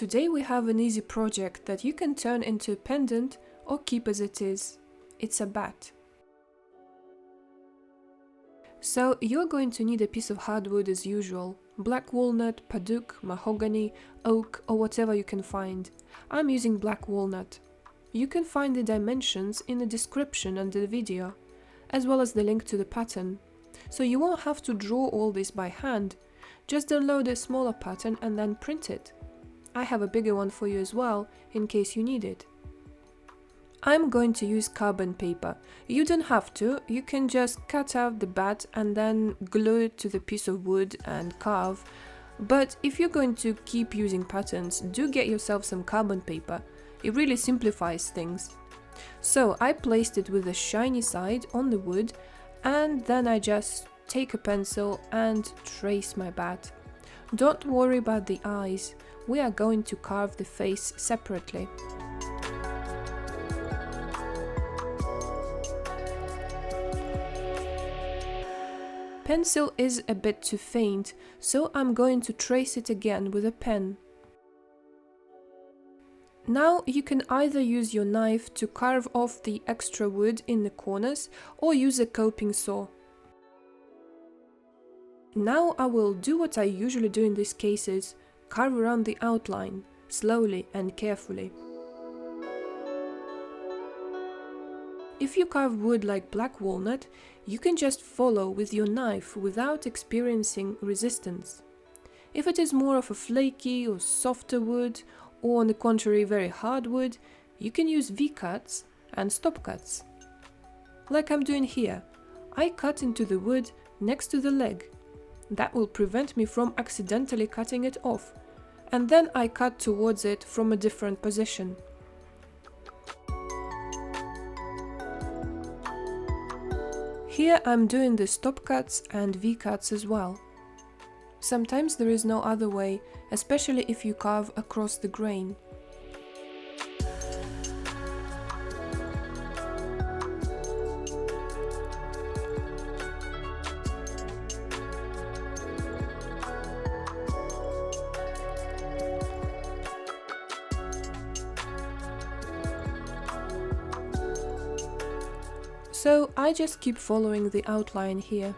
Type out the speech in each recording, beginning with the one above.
Today we have an easy project that you can turn into a pendant or keep as it is. It's a bat. So you're going to need a piece of hardwood as usual. Black walnut, paduk, mahogany, oak, or whatever you can find. I'm using black walnut. You can find the dimensions in the description under the video, as well as the link to the pattern. So you won't have to draw all this by hand. Just download a smaller pattern and then print it. I have a bigger one for you as well, in case you need it. I'm going to use carbon paper. You don't have to, you can just cut out the bat and then glue it to the piece of wood and carve. But if you're going to keep using patterns, do get yourself some carbon paper. It really simplifies things. So I placed it with the shiny side on the wood, and then I just take a pencil and trace my bat. Don't worry about the eyes. We are going to carve the face separately. Pencil is a bit too faint, so I'm going to trace it again with a pen. Now you can either use your knife to carve off the extra wood in the corners or use a coping saw. Now I will do what I usually do in these cases, carve around the outline, slowly and carefully. If you carve wood like black walnut, you can just follow with your knife without experiencing resistance. If it is more of a flaky or softer wood, or on the contrary very hard wood, you can use V-cuts and stop cuts. Like I'm doing here, I cut into the wood next to the leg. That will prevent me from accidentally cutting it off, and then I cut towards it from a different position. Here I'm doing the stop cuts and V-cuts as well. Sometimes there is no other way, especially if you carve across the grain. So I just keep following the outline here.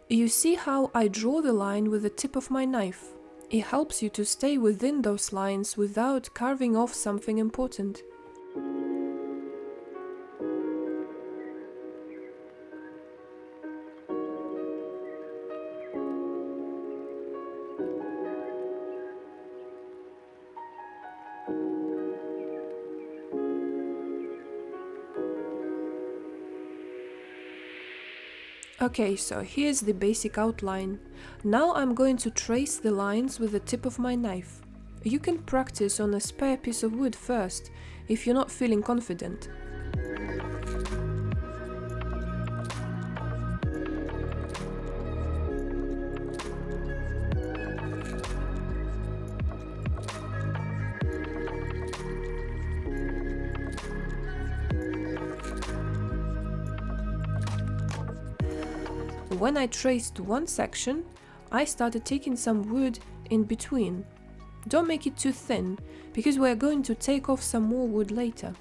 You see how I draw the line with the tip of my knife? It helps you to stay within those lines without carving off something important. Okay, so here's the basic outline. Now I'm going to trace the lines with the tip of my knife. You can practice on a spare piece of wood first, if you're not feeling confident. When I traced one section, I started taking some wood in between. Don't make it too thin, because we're going to take off some more wood later.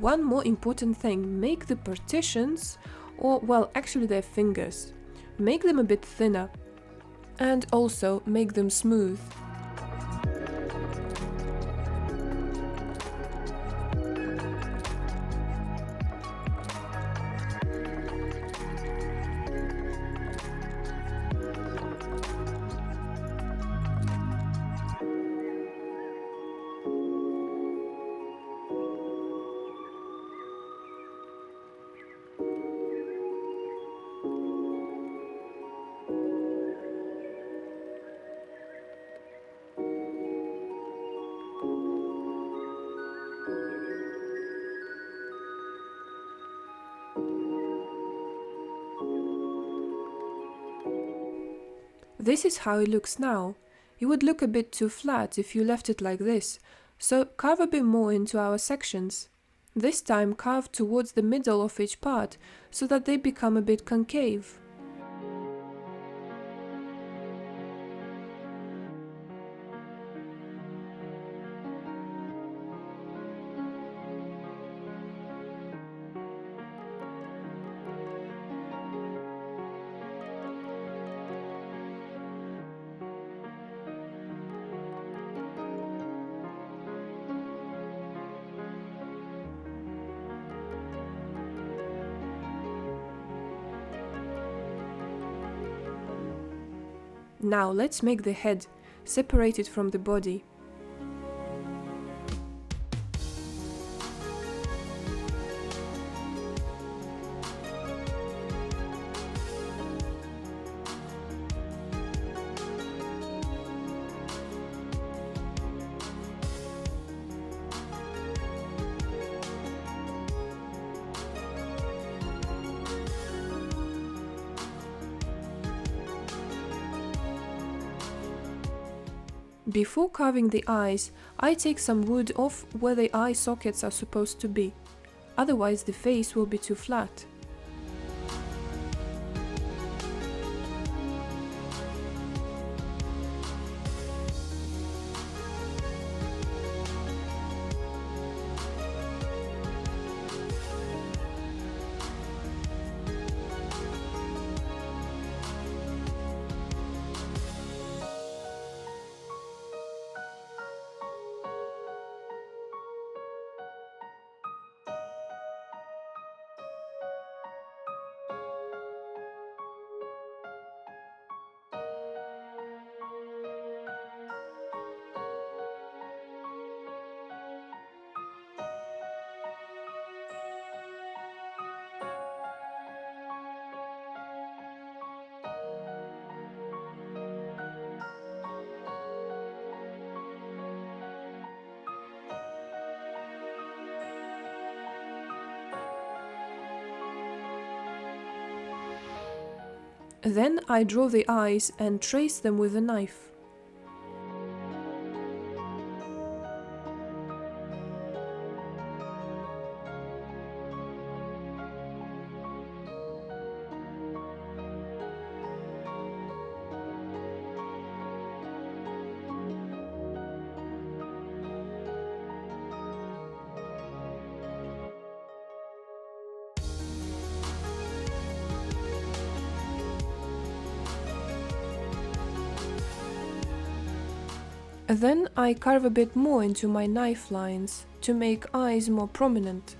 One more important thing, make the partitions, or well, actually their fingers, make them a bit thinner, and also make them smooth. This is how it looks now. It would look a bit too flat if you left it like this, so carve a bit more into our sections. This time carve towards the middle of each part so that they become a bit concave. Now let's make the head, separated from the body. Before carving the eyes, I take some wood off where the eye sockets are supposed to be, otherwise the face will be too flat. Then I draw the eyes and trace them with a knife. Then I carve a bit more into my knife lines to make eyes more prominent.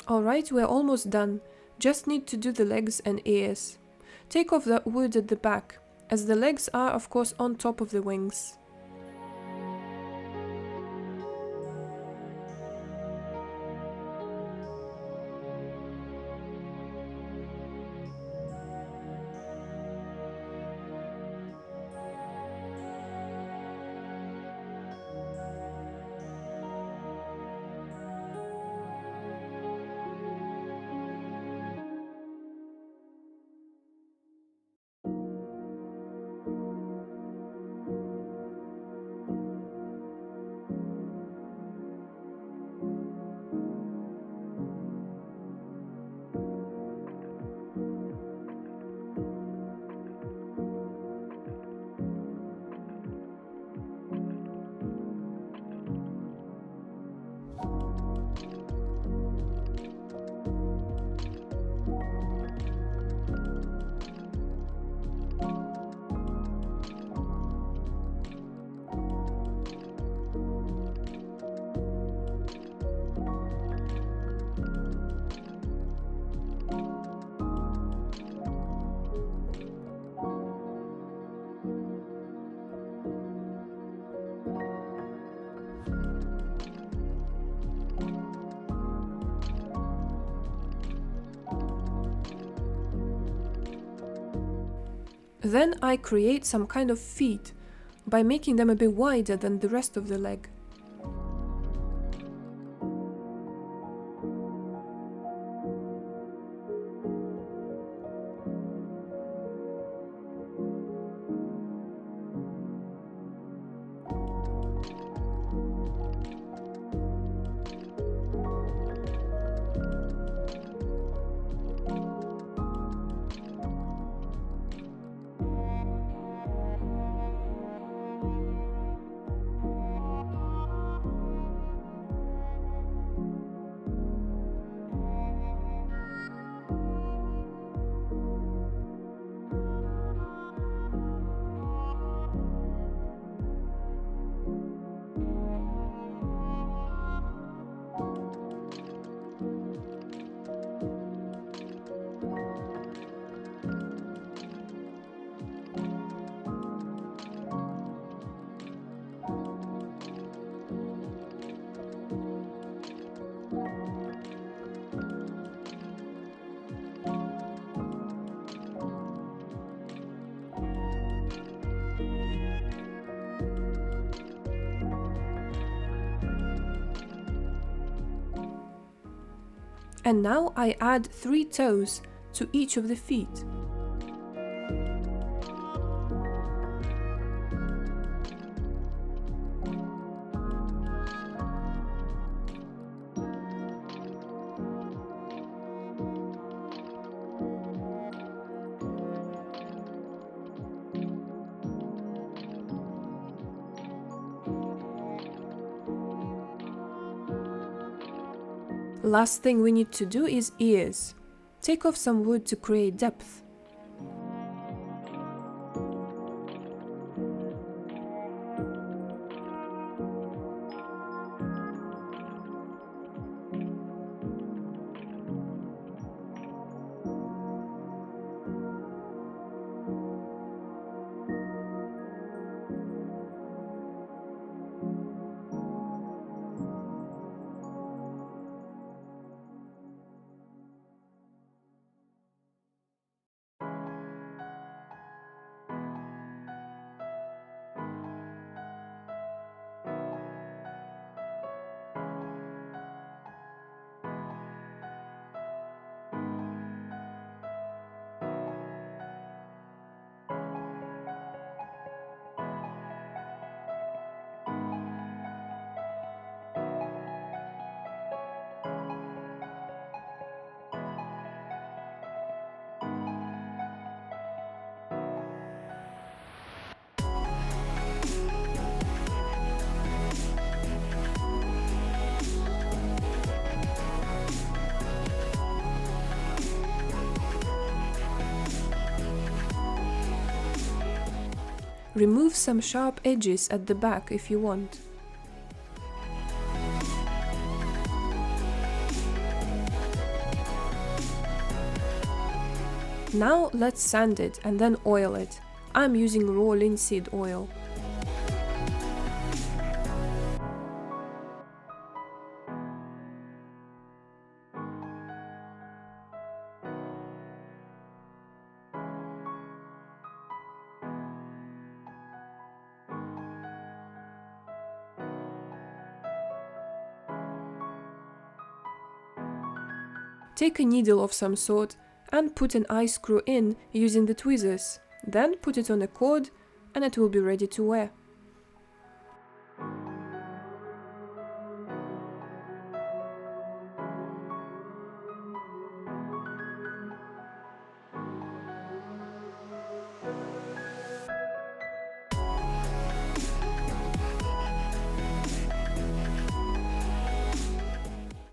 Alright, we're almost done. Just need to do the legs and ears. Take off that wood at the back, as the legs are of course on top of the wings. Then I create some kind of feet by making them a bit wider than the rest of the leg. And now I add 3 toes to each of the feet. Last thing we need to do is ears. Take off some wood to create depth. Remove some sharp edges at the back if you want. Now let's sand it and then oil it. I'm using raw linseed oil. Take a needle of some sort and put an eye screw in using the tweezers. Then put it on a cord and it will be ready to wear.